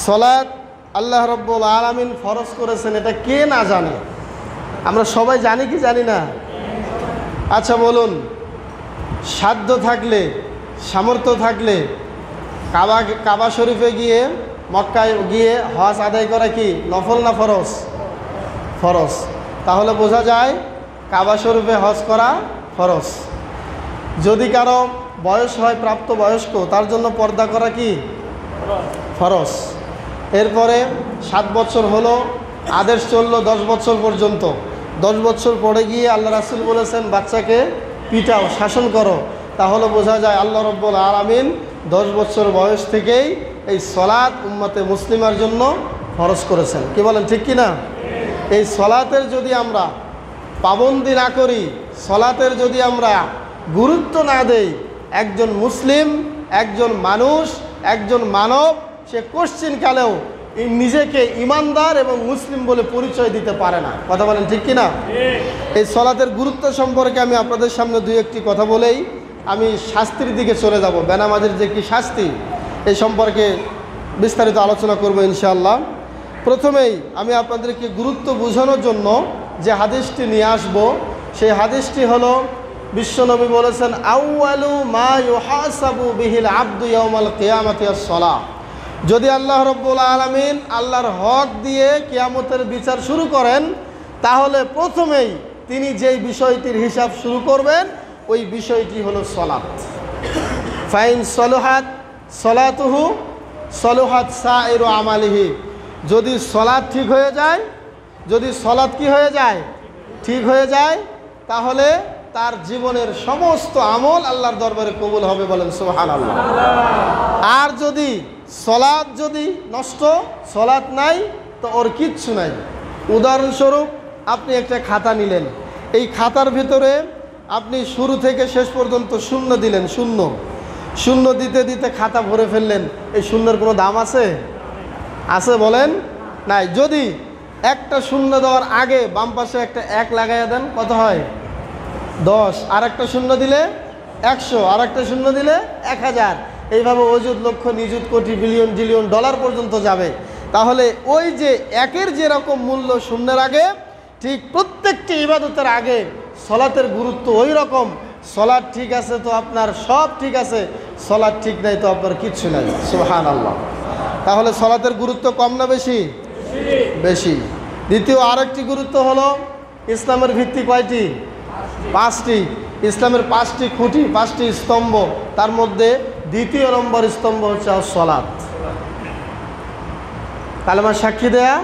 সালাত আল্লাহ রাব্বুল আলামিন ফরজ করেছেন, এটা কে না জানে? আমরা সবাই জানি কি জানি না? আচ্ছা বলুন, সাধ্য থাকলে, সামর্থ্য থাকলে কাবা শরীফে গিয়ে, মক্কায় গিয়ে হজ আদায় করা কি নফল না ফরজ? ফরজ। তাহলে বোঝা যায় কাবা শরীফে হজ করা ফরজ। যদি কারো বয়স হয় প্রাপ্তবয়স্ক, তার জন্য পর্দা করা কি ফরজ। এরপরে 7 বছর হলো, আদেশ চললো 10 বছর পর্যন্ত। 10 বছর পরে গিয়ে আল্লাহ রাসূল বলেছেন বাচ্চাকে পিটাও, শাসন করো। তাহলে বোঝা যায় আল্লাহ রাব্বুল আলামিন 10 বছর বয়স থেকেই এই সালাত উম্মতে মুসলিমার জন্য ফরজ করেছেন। কি বলেন, ঠিক কি না? এই সালাতের যদি আমরা পাবন্দি না করি, সালাতের যদি আমরা গুরুত্ব না দেই, একজন মুসলিম, একজন মানুষ, একজন মানব সে কোশ্চিনকালেও নিজেকে ইমানদার এবং মুসলিম বলে পরিচয় দিতে পারে না। কথা বলেন, ঠিক কি না? এই সালাতের গুরুত্ব সম্পর্কে আমি আপনাদের সামনে 2-1টি কথা বলেই আমি শাস্তির দিকে চলে যাব। বেনামাজির যে কি শাস্তি, এই সম্পর্কে বিস্তারিত আলোচনা করব ইনশাআল্লাহ। প্রথমেই আমি আপনাদেরকে গুরুত্ব বোঝানোর জন্য যে হাদিসটি নিয়ে আসব, সেই হাদিসটি হলো বিশ্বনবী বলেছেন, আউয়ালু মা ইউহাসাবু বিহিল আবদু ইয়াউমাল কিয়ামাতি আস-সালাহ। যদি আল্লাহ রাব্বুল আলামিন আল্লাহর হক দিয়ে কিয়ামতের বিচার শুরু করেন, তাহলে প্রথমেই তিনি যেই বিষয়টির হিসাব শুরু করবেন ওই বিষয়টি হলো সালাত। ফাইন সলুহাত সলাতুহু সলুহাত সাইরু আমালিহি। যদি সালাত ঠিক হয়ে যায়, যদি সালাত কি হয়ে যায়, ঠিক হয়ে যায়, তাহলে তার জীবনের সমস্ত আমল আল্লাহর দরবারে কবুল হবে। বলেন সুবহানাল্লাহ। আর যদি সালাত যদি নষ্ট, সালাত নাই, তো ওর কিচ্ছু নাই। উদাহরণস্বরূপ আপনি একটা খাতা নিলেন, এই খাতার ভিতরে আপনি শুরু থেকে শেষ পর্যন্ত শূন্য দিলেন, শূন্য দিতে দিতে খাতা ভরে ফেললেন। এই শূন্যের কোনো দাম আছে? আছে বলেন? নাই। যদি একটা শূন্য দেওয়ার আগে বাম পাশে একটা 1 লাগাইয়া দেন, কত হয়? 10। আর একটা শূন্য দিলে 100, আর একটা শূন্য দিলে 1000। এইভাবে অযুত লক্ষ, নিযুত কোটি, বিলিয়ন, জিলিয়ন ডলার পর্যন্ত যাবে। তাহলে ওই যে 1-এর যেরকম মূল্য শূন্যের আগে, ঠিক প্রত্যেকটি ইবাদতের আগে সালাতের গুরুত্ব ওই রকম। সালাত ঠিক আছে তো আপনার সব ঠিক আছে, সালাত ঠিক নাই তো আপনার কিচ্ছু নাই। সুবহানাল্লাহ। তাহলে সালাতের গুরুত্ব কম না বেশি? বেশি। দ্বিতীয় আরেকটি গুরুত্ব হলো, ইসলামের ভিত্তি কয়টি? 5টি। ইসলামের 5টি খুঁটি, 5টি স্তম্ভ। তার মধ্যে দ্বিতীয় নম্বর স্তম্ভ হচ্ছে সালাত। কালেমা সাক্ষী দেয়া,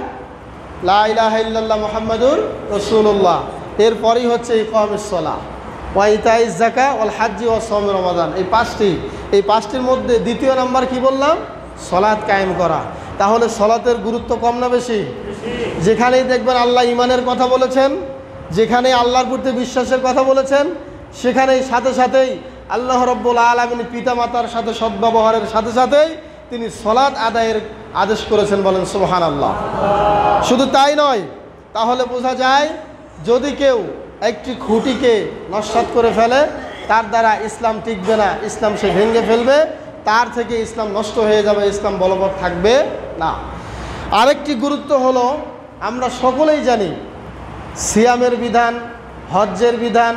লা ইলাহা ইল্লাল্লাহ মুহাম্মাদুর রাসূলুল্লাহ। এরপরই হচ্ছে ইকামুস সালাহ ওয়া ইতাইজ যাকাত ওয়াল হজ্জ ওয়া সাওম রমাদান। এই 5টির মধ্যে দ্বিতীয় নাম্বার কি বললাম? সালাত কায়েম করা। তাহলে সালাতের গুরুত্ব কম না বেশি? যেখানেই দেখবেন আল্লাহ ইমানের কথা বলেছেন, যেখানেই আল্লাহর প্রতি বিশ্বাসের কথা বলেছেন, সেখানেই সাথে সাথেই আল্লাহ রাব্বুল আলামিন পিতামাতার সাথে সদ্ব্যবহারের সাথে সাথেই তিনি সালাত আদায়ের আদেশ করেছেন। বলেন সুবহানাল্লাহ। শুধু তাই নয়, তাহলে বোঝা যায় যদি কেউ একটি খুঁটিকে নস্যাৎ করে ফেলে, তার দ্বারা ইসলাম টিকবে না, ইসলাম সে ভেঙে ফেলবে, তার থেকে ইসলাম নষ্ট হয়ে যাবে, ইসলাম বলবৎ থাকবে না। আরেকটি গুরুত্ব হলো, আমরা সকলেই জানি সিয়ামের বিধান, হজ্জের বিধান,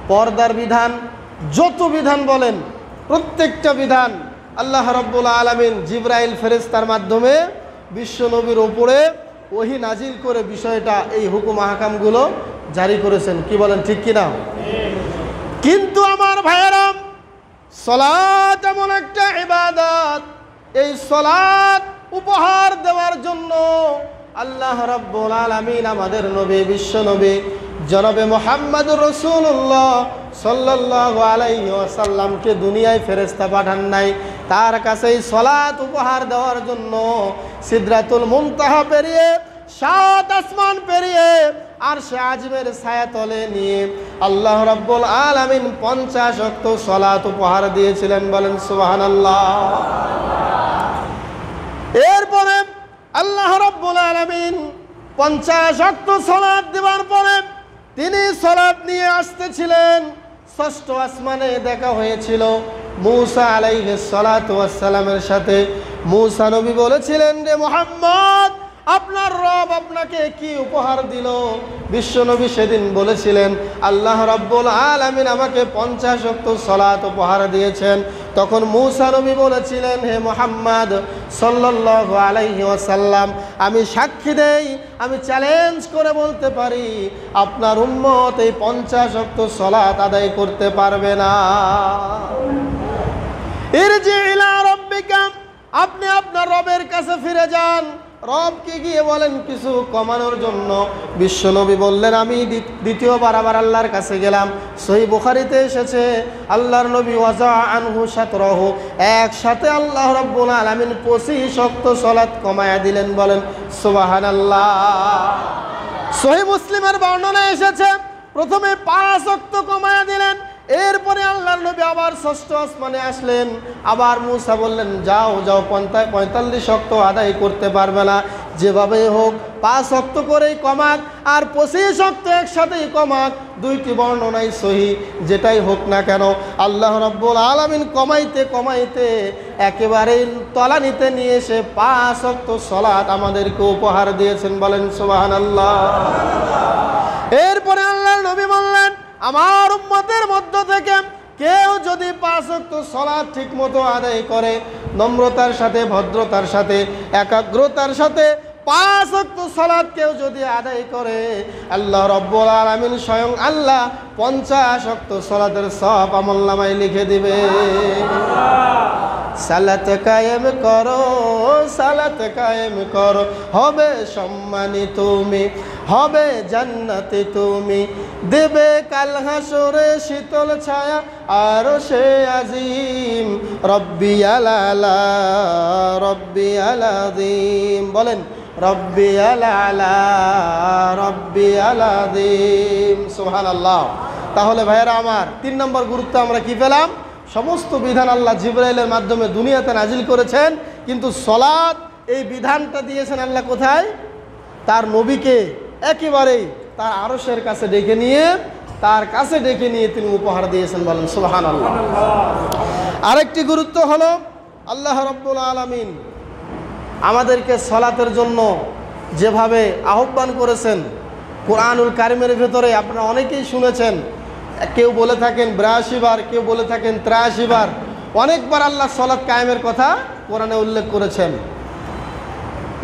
পর্দার বিধান, যত বিধান বলেন প্রত্যেকটা বিধান আল্লাহ রাব্বুল আলামিন জিবরাইল ফেরেশতার মাধ্যমে বিশ্বনবীর ওপরে ওহী নাজিল করে বিষয়টা, এই হুকুম আহকামগুলো জারি করেছেন। কি বলেন, ঠিক কিনা? কিন্তু আমার ভাইয়েরা, সালাত এমন একটা ইবাদত, এই সালাত উপহার দেওয়ার জন্য আল্লাহ রাব্বুল আলামিন আমাদের নবী, বিশ্বনবী জনাবে মুহাম্মদুর রাসূলুল্লাহ সাল্লাল্লাহু আলাইহি ওয়াসাল্লামকে দুনিয়ায় ফেরেশতা পাঠান নাই। তার কাছেই সালাত উপহার দেওয়ার জন্য সিদরাতুল মুনতাহা পেরিয়ে, 7 আসমান পেরিয়ে, আরশে আজিমের ছায়াতলে নিয়ে আল্লাহ রাব্বুল আলামিন 50 ওয়াক্ত সালাত উপহার দিয়েছিলেন। বলেন সুবহানাল্লাহ। এরপরে আল্লাহ রাব্বুল আলামিন 50 ওয়াক্ত সালাত দেওয়ার পরে তিনি সালাত নিয়ে আসতেছিলেন। 6ষ্ঠ আসমানে দেখা হয়েছিল মুসা আলাইহিস সালাতু ওয়াস সালামের সাথে। মূসা নবী বলেছিলেন, রে মুহাম্মদ, আপনার রব আপনাকে কি উপহার দিল? বিশ্বনবী সেদিন বলেছিলেন, আল্লাহ রাব্বুল আলামিন আমাকে 50 ওয়াক্ত সালাত উপহার দিয়েছেন। তখন মূসা নবী বলেছিলেন, হে মুহাম্মদ সাল্লাল্লাহু আলাইহি ওয়াসাল্লাম, আমি সাক্ষী দেই, আমি চ্যালেঞ্জ করে বলতে পারি, আপনার উম্মত এই 50 ওয়াক্ত সালাত আদায় করতে পারবে না। ইরজি ইলা রাব্বিকা, আপনি আপনার রবের কাছে ফিরে যান। রবকে গিয়ে বলেন কিছু কমানোর জন্য। বিশ্বনবী বললেন, আমি দ্বিতীয়বার আবার আল্লাহর কাছে গেলাম। সহিহ বুখারীতে এসেছে, আল্লাহর নবী ওয়াজা আনহু সাতরাহু, একসাথে আল্লাহ রাব্বুল আলামিন 25 ওয়াক্ত সালাত কমায়া দিলেন। বলেন সুবহানাল্লাহ। সহিহ মুসলিমের বর্ণনায় এসেছে, প্রথমে 5 ওয়াক্ত কমায়া দিলেন, এরপরে আল্লাহর নবী আবার ষষ্ঠ আসমানে আসলেন। আবার মূসা বললেন, যাও যাও 45 ওয়াক্ত আদায় করতে পারবে না, যেভাবে হোক 5 ওয়াক্ত করেই কমাক আর 25 ওয়াক্ত একসাথেই কমাক। দুইটি বর্ণনাই সহিহ, যেটাই হোক না কেন আল্লাহ রাব্বুল আলামিন কমাইতে কমাইতে একেবারেই তলানিতে নিয়ে এসে 5 ওয়াক্ত সালাত আমাদেরকে উপহার দিয়েছেন। বলেন সুবহানাল্লাহ। এরপরে আল্লাহর নবী বললেন, আমার উম্মতের মধ্য থেকে কেউ যদি 5 ওয়াক্ত সালাত ঠিক মতো আদায় করে, নম্রতার সাথে, ভদ্রতার সাথে, একাগ্রতার সাথে 5 ওয়াক্ত সালাত কেউ যদি আদায় করে, আল্লাহ রাব্বুল আলামিন স্বয়ং আল্লাহ 50 ওয়াক্ত সালাতের সওয়াব আমলনামায় লিখে দিবে। সালাত কায়েম করো, সালাত কায়েম করো, হবে সম্মানী তুমি, হবে জান্নাতে তুমি, দেবে কাল হাসরে শীতল ছায়া আরশে আজিম, রব্বিয়াল আলা রব্বিয়াল আযীম। বলেন রব্বিয়াল আলা রব্বিয়াল আযীম। সুবহানাল্লাহ। তাহলে ভাইয়েরা আমার, 3 নম্বর গুরুত্ব আমরা কি পেলাম? সমস্ত বিধান আল্লাহ জিবরাইলের মাধ্যমে দুনিয়াতে নাজিল করেছেন, কিন্তু সালাত এই বিধানটা দিয়েছেন আল্লাহ কোথায়? তার নবীকে একেবারেই তার আরশের কাছে ডেকে নিয়ে, তার কাছে ডেকে নিয়ে তিনি উপহার দিয়েছেন। বলেন সুবহানাল্লাহ। আরেকটি গুরুত্ব হলো, আল্লাহ রাব্বুল আলামিন আমাদেরকে সালাতের জন্য যেভাবে আহ্বান করেছেন, কোরআনুল কারিমের ভেতরে আপনারা অনেকেই শুনেছেন, কেউ বলে থাকেন 82 বার, কেউ বলে থাকেন 83 বার, অনেকবার আল্লাহ সালাত কায়েমের কথা কোরআনে উল্লেখ করেছেন।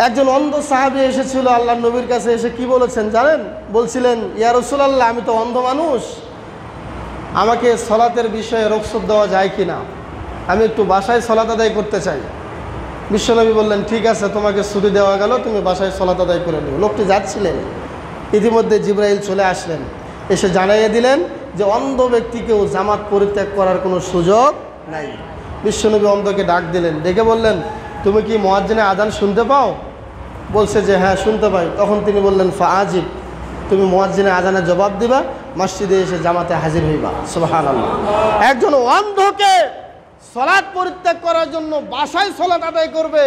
একজন অন্ধ সাহাবী এসেছিল আল্লাহর নবীর কাছে, এসে কি বলেছেন জানেন? বলছিলেন, ইয়া রাসূলুল্লাহ, আমি তো অন্ধ মানুষ, আমাকে সালাতের বিষয়ে রুখসত দেওয়া যায় কি না? আমি একটু বাসায় সালাত আদায় করতে চাই। বিশ্বনবী বললেন, ঠিক আছে, তোমাকে ছুটি দেওয়া গেল, তুমি বাসায় সালাত আদায় করে নিও। লোকটি যাচ্ছিলেন, ইতিমধ্যে জিবরাইল চলে আসলেন, এসে জানাইয়ে দিলেন যে অন্ধ ব্যক্তিকেও জামাত পরিত্যাগ করার কোনো সুযোগ নাই। বিশ্বনবী অন্ধকে ডাক দিলেন, ডেকে বললেন, তুমি কি মুয়াজ্জিনের আযান শুনতে পাও? বলছে যে হ্যাঁ শুনতে পাই। তখন তিনি বললেন, ফাআজিব, তুমি মুয়াজ্জিনের আযানের জবাব দিবা, মসজিদে এসে জামাতে হাজির হইবা। সুবহানাল্লাহ। একজন অন্ধকে সালাত পরিত্যাগ করার জন্য বাসায় সালাত আদায় করবে,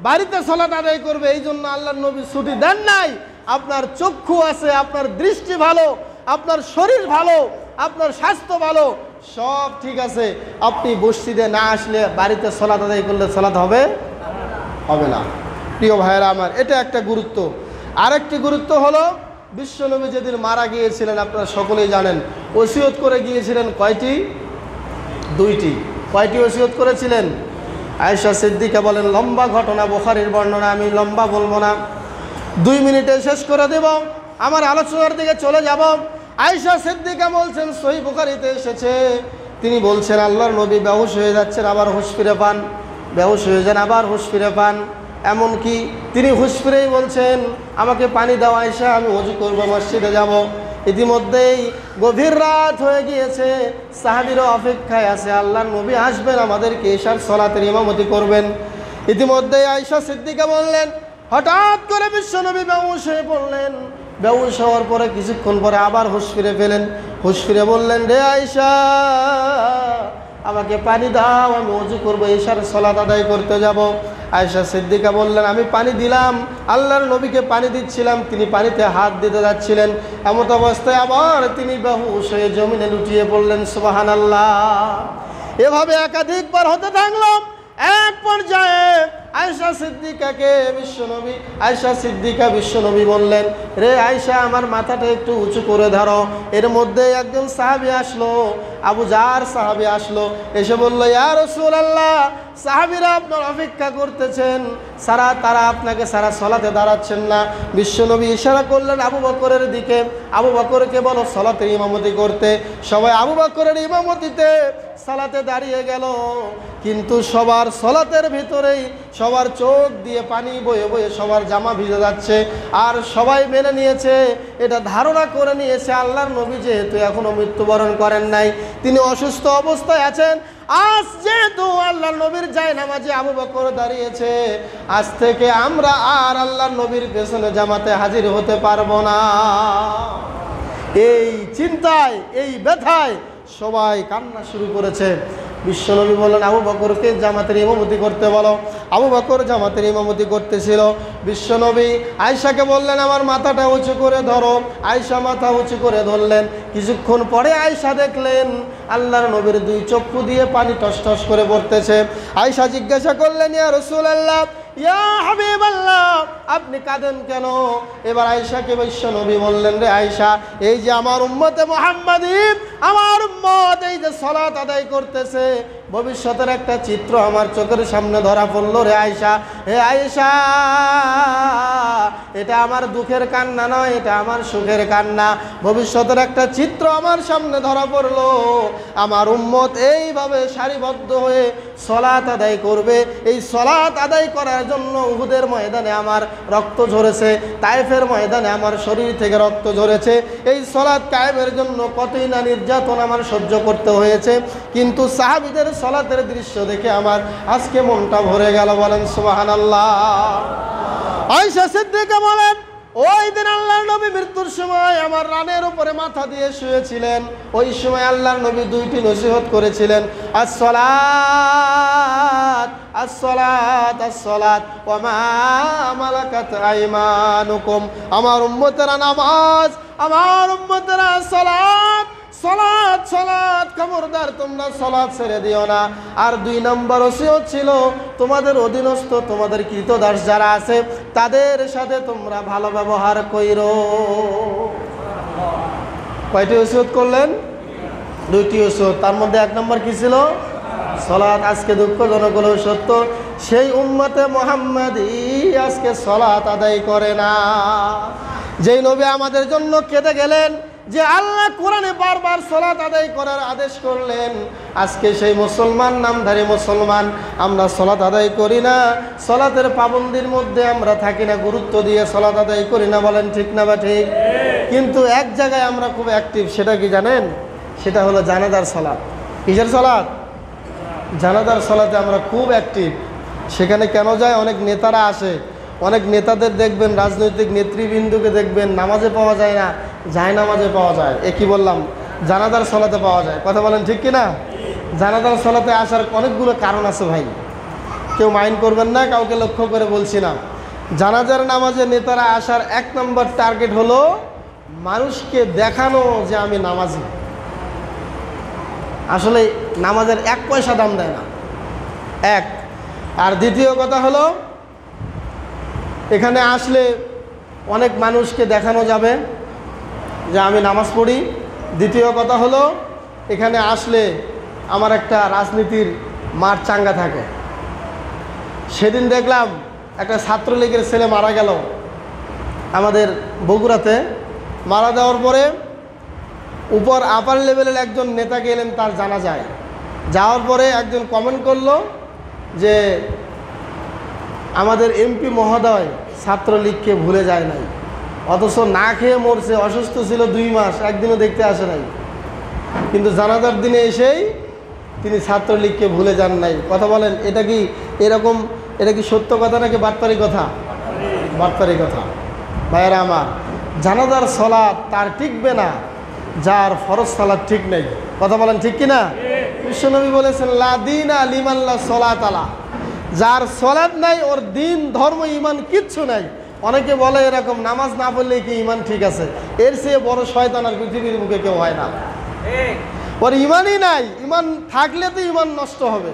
বাড়িতে সালাত আদায় করবে, এই জন্য আল্লাহর নবী ছুটি দেন নাই। আপনার চক্ষু আছে, আপনার দৃষ্টি ভালো, আপনার শরীর ভালো, আপনার স্বাস্থ্য ভালো, সব ঠিক আছে, আপনি মসজিদে না আসলে বাড়িতে সালাত আদায় করলে সালাত হবে হবে না। প্রিয় ভাইয়েরা আমার, এটা একটা গুরুত্ব। আরেকটি গুরুত্ব হলো, বিশ্বনবী যেদিন মারা গিয়েছিলেন আপনারা সকলেই জানেন, ওসিয়ত করে গিয়েছিলেন কয়টি? 2টি। কয়টি ওসিয়ত করেছিলেন? আয়েশা সিদ্দিকা বলেন, লম্বা ঘটনা, বুখারীর বর্ণনা, আমি লম্বা বলবো না, 2 মিনিটে শেষ করে দেব, আমার আলোচনার দিকে চলে যাব। আয়েশা সিদ্দিকা বলছেন, সহিহ বুখারীতে এসেছে, তিনি বলছেন আল্লাহর নবী বেহুশ হয়ে যাচ্ছেন, আবার হুঁশ ফিরে পান, বেহুশ হয়ে যান, আবার হুঁশ ফিরে পান। এমনকি তিনি হুঁশ ফিরেই বলছেন, আমাকে পানি দাও আয়েশা, আমি ওযু করব, মসজিদে যাব। ইতিমধ্যেই গভীর রাত হয়ে গিয়েছে, সাহাবীরা অপেক্ষায় আছে, আল্লাহর নবী আসবেন, আমাদেরকে ইশার সালাতের ইমামতি করবেন। ইতিমধ্যেই আয়েশা সিদ্দিকা বললেন, হঠাৎ করে বিশ্বনবী বেহুশ হয়ে পড়লেন। বেহুশ হওয়ার পরে কিছুক্ষণ পরে আবার হুঁশ ফিরে পেলেন। হুঁশ ফিরে বললেন, রে আয়েশা, আমাকে পানি দাও, আমি ওযু করব, ইশার সালাত আদায় করতে যাব। আয়েশা সিদ্দিকা বললেন, আমি পানি দিলাম, আল্লাহর নবীকে পানি দিচ্ছিলাম, তিনি পানিতে হাত দিতে যাচ্ছিলেন, এমত অবস্থায় আবার তিনি বেহুশ হয়ে জমিনে লুটিয়ে পড়লেন। সুবহানাল্লাহ। এভাবে একাধিকবার হতে থাকলো। এক পর্যায়ে আয়েশা সিদ্দিকাকে বিশ্বনবী, আয়েশা সিদ্দিকা বিশ্বনবী বললেন, রে আয়েশা আমার মাথাটা একটু উঁচু করে ধরো। এর মধ্যে একজন সাহাবী আসলো, আবু জার সাহাবী আসলো, এসে বলল, ইয়া রাসূলুল্লাহ, সাহাবীরা আপনার অপেক্ষা করতেছেন, তারা আপনাকে সারা সলাতে দাঁড়াচ্ছেন না। বিশ্বনবী ইশারা করলেন আবু বকরের দিকে, আবু বকরকে বলো সলাতের ইমামতি করতে। সবাই আবু বকরের ইমামতিতে সালাতে দাঁড়িয়ে গেল, কিন্তু সবার সলাতের ভিতরেই সবার চোখ দিয়ে পানি বয়ে বয়ে সবার জামা ভিজে যাচ্ছে। আর সবাই মেনে নিয়েছে, এটা ধারণা করে নিয়েছে আল্লাহর নবী যেহেতু এখনও মৃত্যুবরণ করেন নাই, তিনি অসুস্থ অবস্থায় আছেন। আজ যেহেতু আল্লাহর নবীর জায়নামাজে আবু বকর দাঁড়িয়েছে, আজ থেকে আমরা আর আল্লাহর নবীর পেছনে জামাতে হাজির হতে পারবো না। এই চিন্তায়, এই ব্যথায় সবাই কান্না শুরু করেছে। বিশ্বনবী বললেন আবু বকরকে জামাতের ইমামতি করতে বলো। আবু বকর জামাতের ইমামতি করতেছিল। বিশ্বনবী আয়েশাকে বললেন আমার মাথাটা উঁচু করে ধরো। আয়েশা মাথা উঁচু করে ধরলেন। কিছুক্ষণ পরে আয়েশা দেখলেন আল্লাহর নবীর দুই চক্ষু দিয়ে পানি টস টস করে পড়তেছে। আয়েশা জিজ্ঞাসা করলেন, ইয়া রাসূলুল্লাহ, ইয়া হাবিবাল্লাহ, আপনি কাঁদেন কেন? এবার আয়েশাকে বিশ্বনবী বললেন, রে আয়েশা, এই যে আমার উম্মতে মুহাম্মাদী, আমার উম্মত এই যে সালাত আদায় করতেছে, ভবিষ্যতের একটা চিত্র আমার চোখের সামনে ধরা পড়লো রে আয়েশা। হে আয়েশা, এটা আমার দুঃখের কান্না নয়, এটা আমার সুখের কান্না। ভবিষ্যতের একটা চিত্র আমার সামনে ধরা পড়লো, আমার উম্মত এইভাবে সারিবদ্ধ হয়ে সালাত আদায় করবে। এই সালাত আদায় করার জন্য উহুদের ময়দানে আমার রক্ত ঝরেছে, তায়েফের ময়দানে আমার শরীর থেকে রক্ত ঝরেছে। এই সালাত কায়েমের জন্য কতই না নির্যাতন আমার সহ্য করতে হয়েছে, কিন্তু সাহাবীদের সালাতের দৃশ্য দেখে আমার আজকে মনটা ভরে গেল। বলেন সুবহানাল্লাহ। আয়েশা সিদ্দিকা বলেন, ওই দিন আল্লাহর নবী মৃত্যুর সময় আমার রানের উপরে মাথা দিয়ে শুয়েছিলেন। ওই সময় আল্লাহর নবী দুইটি নসিহত করেছিলেন, আসসালাত আসসালাত আসসালাত ওয়া মা মালাকাত আইমানুকুম। আমার উম্মতেরা নামাজ, আমার উম্মতেরা সালাত, সালাত সালাত, খবরদার তোমরা সালাত ছেড়ে দিও না। আর 2 নম্বর ওসিয়ত ছিল, তোমাদের অধীনস্থ, তোমাদের কৃতদাস যারা আছে তাদের সাথে তোমরা ভালো ব্যবহার কইরো। কয়টি ওসিয়ত করলেন? 2টি ওসিয়ত। তার মধ্যে 1 নম্বর কি ছিল? সালাত। আজকে দুঃখজনক হলেও সত্য, সেই উম্মতে মুহাম্মাদী আজকে সালাত আদায় করে না। যেই নবী আমাদের জন্য কেঁদে গেলেন, যে আল্লাহ কোরআনে বারবার সালাত আদায় করার আদেশ করলেন, আজকে সেই মুসলমান, নামধারী মুসলমান, আমরা সালাত আদায় করি না। সালাতের পাবন্দির মধ্যে আমরা থাকি না, গুরুত্ব দিয়ে সালাত আদায় করি না। বলেন ঠিক না বা ঠিক? কিন্তু এক জায়গায় আমরা খুব অ্যাক্টিভ, সেটা কি জানেন? সেটা হলো জানাজার সালাত। কিসের সালাত? জানাজার সালাতে আমরা খুব অ্যাক্টিভ। সেখানে কেন যায়? অনেক নেতারা আসে, অনেক নেতাদের দেখবেন, রাজনৈতিক নেতৃবৃন্দকে দেখবেন নামাজে পাওয়া যায় না, যায় নামাজে পাওয়া যায়। এ কি বললাম? জানাজার সালাতে পাওয়া যায়। কথা বলেন ঠিক কিনা? জানাজার সালাতে আসার অনেকগুলো কারণ আছে ভাই, কেউ মাইন্ড করবেন না, কাউকে লক্ষ্য করে বলছি না। জানাজার নামাজে নেতারা আসার 1 নম্বর টার্গেট হলো মানুষকে দেখানো যে আমি নামাজি। আসলে নামাজের 1 পয়সা দাম দেয় না, 1। আর দ্বিতীয় কথা হলো, এখানে আসলে অনেক মানুষকে দেখানো যাবে যে আমি নামাজ পড়ি। দ্বিতীয় কথা হলো, এখানে আসলে আমার একটা রাজনীতির মাঠ চাঙ্গা থাকে। সেদিন দেখলাম একটা ছাত্রলীগের ছেলে মারা গেল আমাদের বগুড়াতে। মারা যাওয়ার পরে উপর আপার লেভেলের একজন নেতা গেলেন তার জানাজায়। যাওয়ার পরে একজন কমেন্ট করলো যে আমাদের এমপি মহোদয় ছাত্রলীগকে ভুলে যায় নাই, অথচ না খেয়ে মরছে, অসুস্থ ছিল 2 মাস, একদিনও দেখতে আসে নাই, কিন্তু জানাজার দিনে এসেই তিনি ছাত্রলীগকে ভুলে যান নাই। কথা বলেন, এটা কি এরকম, এটা কি সত্য কথা নাকি বাটপারি কথা? বাটপারি কথা। ভাইয়েরা আমার, জানাজার সালাত তার টিকবে না যার ফরজ সালাত ঠিক নেই। কথা বলেন ঠিক কিনা? বিশ্বনবী বলেছেন, লা দীনা লিমান লা সালাত আলা। যার সালাত নাই ওর দিন, ধর্ম, ইমান কিচ্ছু নাই। অনেকে বলে এরকম, নামাজ না পড়লে কি ইমান ঠিক আছে? এর চেয়ে বড় শয়তান আর পৃথিবীর মুখে কেউ হয় না। ওর ইমানই নাই। ইমান থাকলে তো ইমান নষ্ট হবে।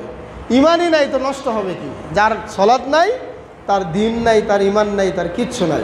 ইমানই নাই তো নষ্ট হবে কি? যার সলাৎ নাই, তার দিন নাই, তার ইমান নাই, তার কিচ্ছু নাই।